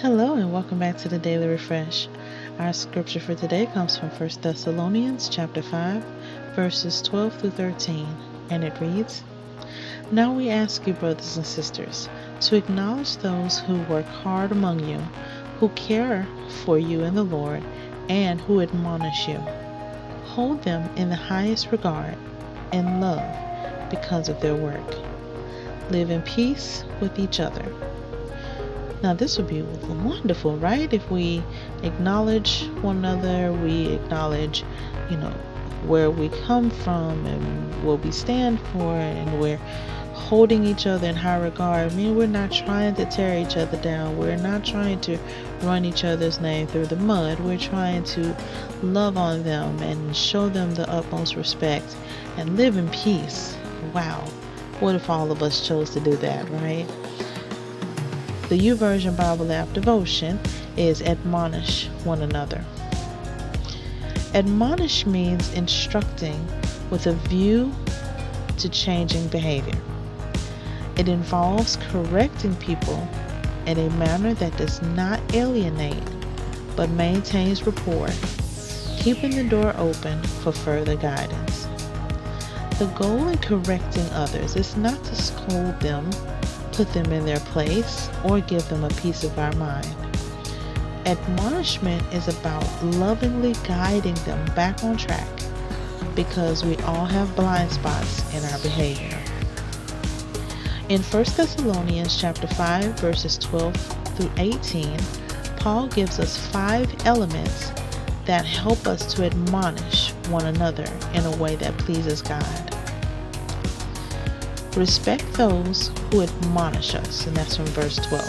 Hello and welcome back to the Daily Refresh. Our scripture for today comes from 1 Thessalonians chapter 5, verses 12 through 13, and it reads, Now we ask you, brothers and sisters, to acknowledge those who work hard among you, who care for you in the Lord, and who admonish you. Hold them in the highest regard and love because of their work. Live in peace with each other. Now this would be wonderful, right? If we acknowledge one another, we acknowledge, where we come from and what we stand for, and we're holding each other in high regard. I mean, we're not trying to tear each other down. We're not trying to run each other's name through the mud. We're trying to love on them and show them the utmost respect and live in peace. Wow. What if all of us chose to do that, right? The YouVersion Bible app devotion is admonish one another. Admonish means instructing with a view to changing behavior. It involves correcting people in a manner that does not alienate but maintains rapport, keeping the door open for further guidance. The goal in correcting others is not to scold them, put them in their place, or give them a piece of our mind. Admonishment is about lovingly guiding them back on track because we all have blind spots in our behavior. In 1 Thessalonians chapter 5, verses 12 through 18, Paul gives us 5 elements that help us to admonish one another in a way that pleases God. Respect those who admonish us, and that's from verse 12.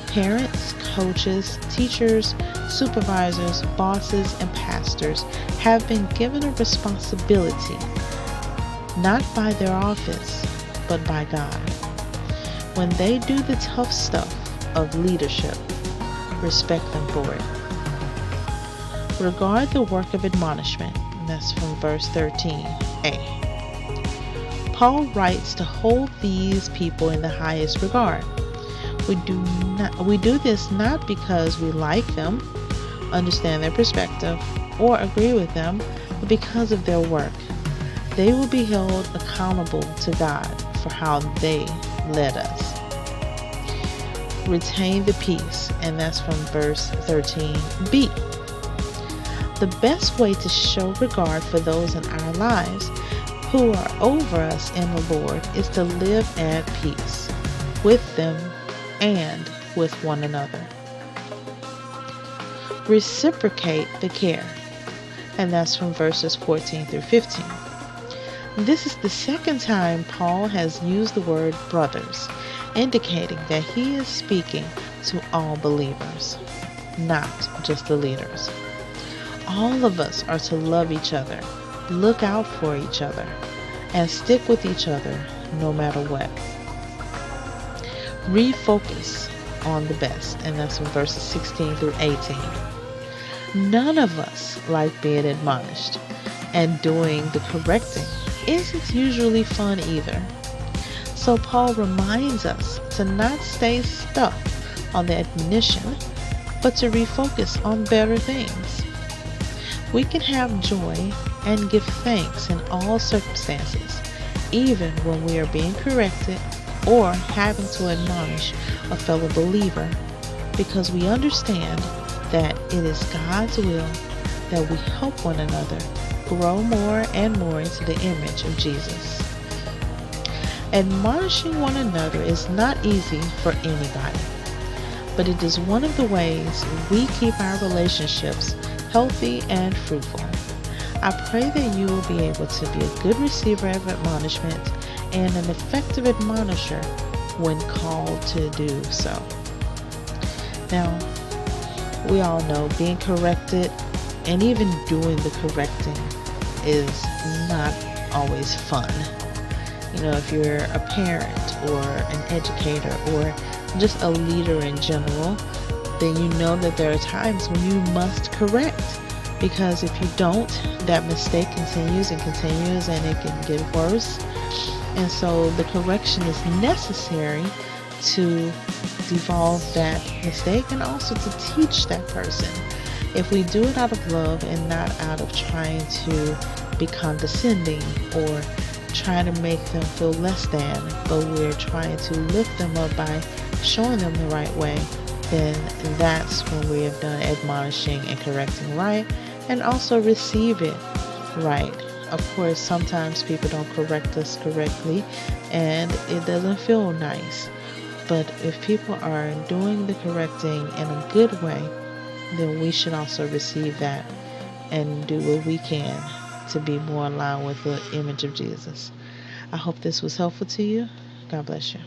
Parents, coaches, teachers, supervisors, bosses, and pastors have been given a responsibility, not by their office, but by God. When they do the tough stuff of leadership, respect them for it. Regard the work of admonishment, and that's from verse 13a. Paul writes to hold these people in the highest regard. We do this not because we like them, understand their perspective, or agree with them, but because of their work. They will be held accountable to God for how they led us. Retain the peace, and that's from verse 13b. The best way to show regard for those in our lives who are over us in the Lord is to live at peace with them and with one another. Reciprocate the care, and that's from verses 14 through 15. This is the second time Paul has used the word brothers, indicating that he is speaking to all believers, not just the leaders. All of us are to love each other, look out for each other, and stick with each other no matter what. Refocus on the best, and that's from verses 16 through 18. None of us like being admonished, and doing the correcting isn't usually fun either. So Paul reminds us to not stay stuck on the admonition, but to refocus on better things. We can have joy and give thanks in all circumstances, even when we are being corrected or having to admonish a fellow believer, because we understand that it is God's will that we help one another grow more and more into the image of Jesus. Admonishing one another is not easy for anybody, but it is one of the ways we keep our relationships healthy and fruitful. I pray that you will be able to be a good receiver of admonishment and an effective admonisher when called to do so. Now, we all know being corrected and even doing the correcting is not always fun. If you're a parent or an educator or just a leader in general, then you know that there are times when you must correct, because if you don't, that mistake continues and continues, and it can get worse. And so the correction is necessary to devolve that mistake, and also to teach that person. If we do it out of love and not out of trying to be condescending or trying to make them feel less than, but we're trying to lift them up by showing them the right way, then that's when we have done admonishing and correcting right, and also receive it right. Of course, sometimes people don't correct us correctly and it doesn't feel nice. But if people are doing the correcting in a good way, then we should also receive that and do what we can to be more aligned with the image of Jesus. I hope this was helpful to you. God bless you.